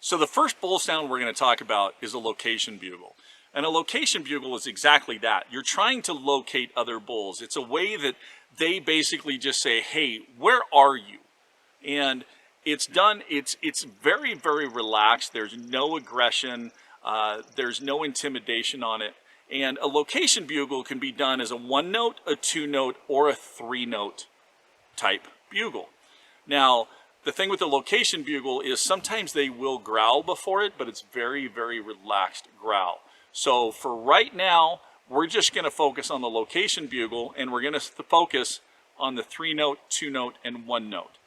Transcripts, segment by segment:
So the first bull sound we're going to talk about is a location bugle. And a location bugle is exactly that. You're trying to locate other bulls. It's a way that they basically just say, hey, where are you? And it's done, it's very, very relaxed. There's no aggression. There's no intimidation on it. And a location bugle can be done as a 1-note, a 2-note, or a 3-note type bugle. Now, the thing with the location bugle is sometimes they will growl before it, but it's very, very relaxed growl. So for right now, we're just going to focus on the location bugle, and we're going to focus on the 3-note, 2-note, and 1-note.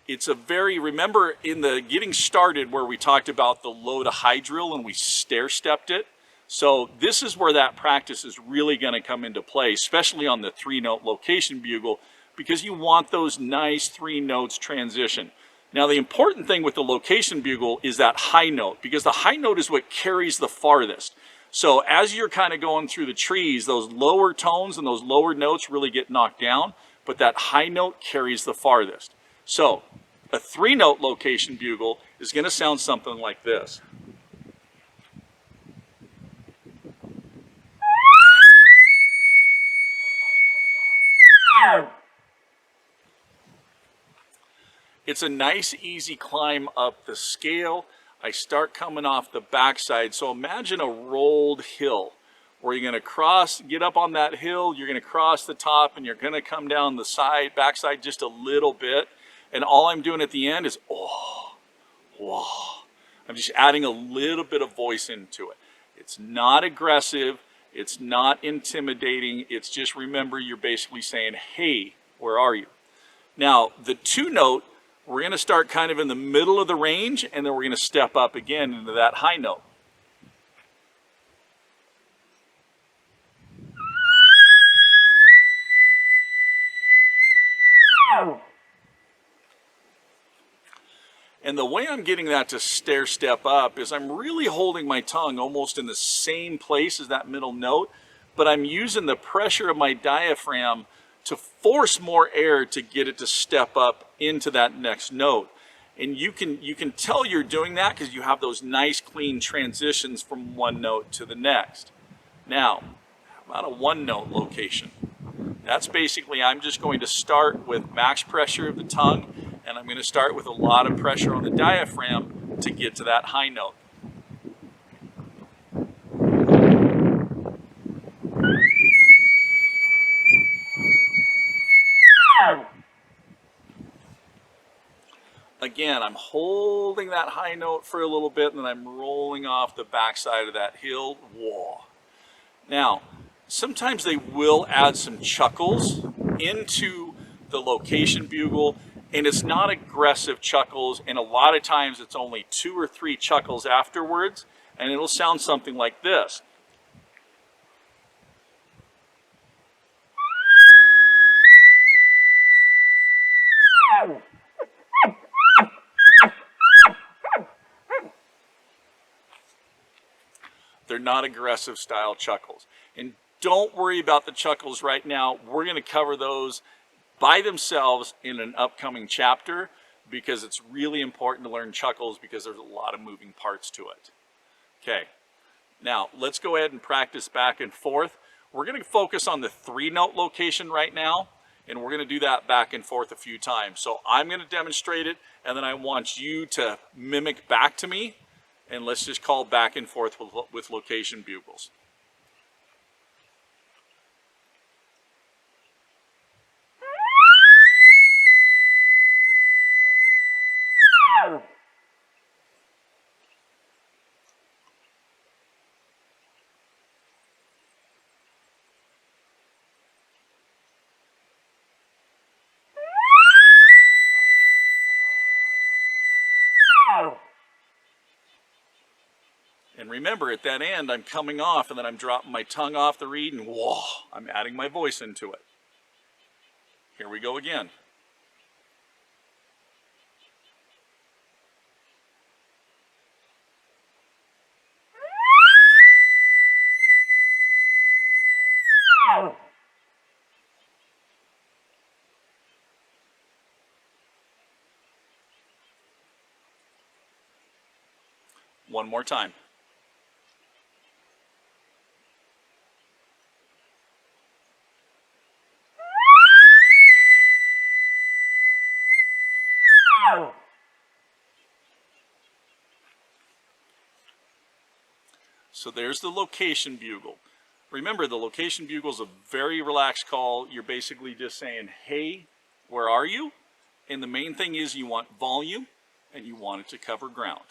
It's a very, remember in the getting started where we talked about the low to high drill and we stair-stepped it? So this is where that practice is really going to come into play, especially on the 3-note location bugle, because you want those nice 3 notes transition. Now the important thing with the location bugle is that high note, because the high note is what carries the farthest. So as you're kind of going through the trees, those lower tones and those lower notes really get knocked down, but that high note carries the farthest. So a 3-note location bugle is going to sound something like this. It's a nice easy climb up the scale. I start coming off the backside. So imagine a rolled hill where you're going to cross, get up on that hill, you're going to cross the top, and you're going to come down the side, backside just a little bit. And all I'm doing at the end is, oh, whoa. I'm just adding a little bit of voice into it. It's not aggressive. It's not intimidating. It's just, remember, you're basically saying, hey, where are you? Now, the 2-note, we're going to start kind of in the middle of the range, and then we're going to step up again into that high note. And the way I'm getting that to stair step up is I'm really holding my tongue almost in the same place as that middle note, but I'm using the pressure of my diaphragm to force more air to get it to step up into that next note. And you can tell you're doing that because you have those nice clean transitions from one note to the next. Now, how about a 1-note location? That's basically, I'm just going to start with max pressure of the tongue, and I'm going to start with a lot of pressure on the diaphragm to get to that high note. Again, I'm holding that high note for a little bit, and then I'm rolling off the backside of that hill. Whoa. Now, sometimes they will add some chuckles into the location bugle, and it's not aggressive chuckles, and a lot of times it's only 2 or 3 chuckles afterwards, and it'll sound something like this. They're not aggressive style chuckles. And don't worry about the chuckles right now. We're going to cover those by themselves in an upcoming chapter because it's really important to learn chuckles because there's a lot of moving parts to it. Okay, now let's go ahead and practice back and forth. We're going to focus on the 3-note location right now, and we're going to do that back and forth a few times. So I'm going to demonstrate it, and then I want you to mimic back to me. And let's just call back and forth with location bugles. And remember, at that end, I'm coming off, and then I'm dropping my tongue off the reed, and whoa, I'm adding my voice into it. Here we go again. One more time. So there's the location bugle. Remember, the location bugle is a very relaxed call. You're basically just saying, hey, where are you? And the main thing is you want volume and you want it to cover ground.